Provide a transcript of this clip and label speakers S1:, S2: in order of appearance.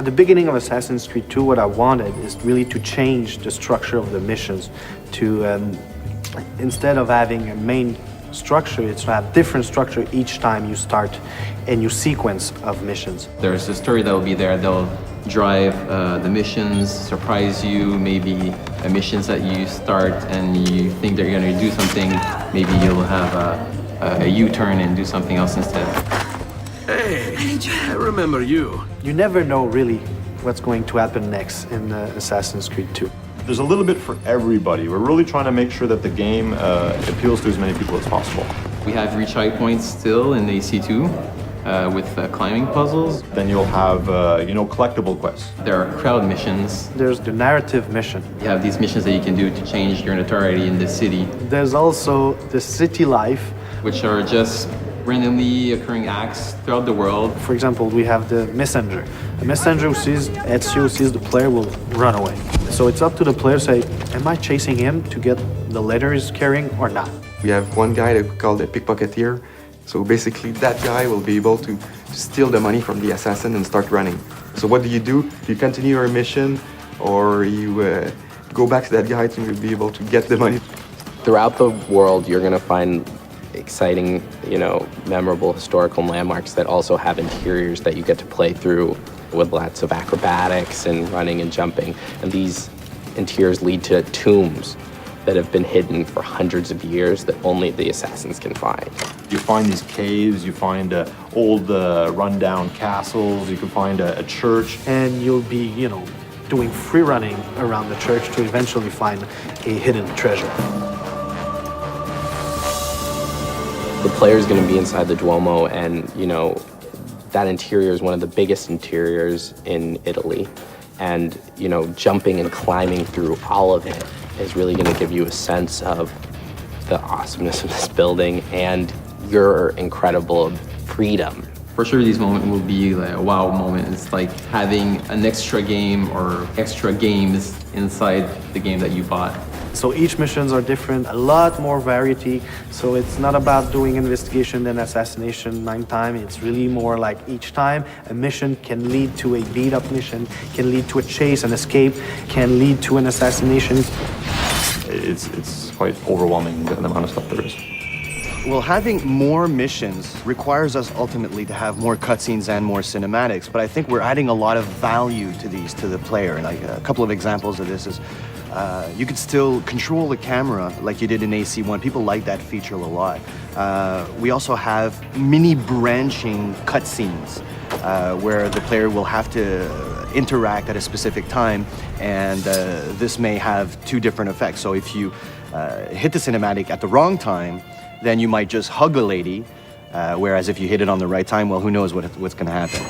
S1: the beginning of Assassin's Creed 2, what I wanted is really to change the structure of the missions to, instead of having a main structure, it's to have different structure each time you start a new sequence of missions.
S2: There's a story that will be there. They'll drive the missions, surprise you, maybe missions that you start and you think they're going to do something, maybe you'll have a U-turn and do something else instead.
S3: Hey, I remember you.
S1: You never know really what's going to happen next in Assassin's Creed 2.
S4: There's a little bit for everybody. We're really trying to make sure that the game appeals to as many people as possible.
S2: We have reach high points still in AC2 with climbing puzzles.
S4: Then you'll have, collectible quests.
S2: There are crowd missions.
S1: There's the narrative mission.
S2: You have these missions that you can do to change your notoriety in the city.
S1: There's also the city life,
S2: which are just randomly occurring acts throughout the world.
S1: For example, we have the messenger. The messenger who sees Ezio, sees the player, will run away. So it's up to the player to say, am I chasing him to get the letter he's carrying or not?
S5: We have one guy that we call the pickpocketeer. So basically that guy will be able to steal the money from the assassin and start running. So what do? You continue your mission, or you go back to that guy to be able to get the money.
S6: Throughout the world, you're gonna find exciting, memorable historical landmarks that also have interiors that you get to play through with lots of acrobatics and running and jumping. And these interiors lead to tombs that have been hidden for hundreds of years that only the assassins can find.
S4: You find these caves, you find old rundown castles, you can find a church.
S1: And you'll be, doing free running around the church to eventually find a hidden treasure.
S6: The player's going to be inside the Duomo, and that interior is one of the biggest interiors in Italy. And jumping and climbing through all of it is really going to give you a sense of the awesomeness of this building and your incredible freedom.
S2: For sure, these moments will be like a wow moment. It's like having an extra game or extra games inside the game that you bought.
S1: So each missions are different, a lot more variety. So it's not about doing investigation then assassination 9 times. It's really more like each time a mission can lead to a beat-up mission, can lead to a chase, an escape, can lead to an assassination.
S4: It's quite overwhelming, the amount of stuff there is.
S7: Well, having more missions requires us ultimately to have more cutscenes and more cinematics, but I think we're adding a lot of value to these to the player. Like a couple of examples of this is you could still control the camera like you did in AC1. People like that feature a lot. We also have mini branching cutscenes where the player will have to interact at a specific time, and this may have 2 different effects. So if you hit the cinematic at the wrong time, then you might just hug a lady, whereas if you hit it on the right time, well, who knows what's going to happen.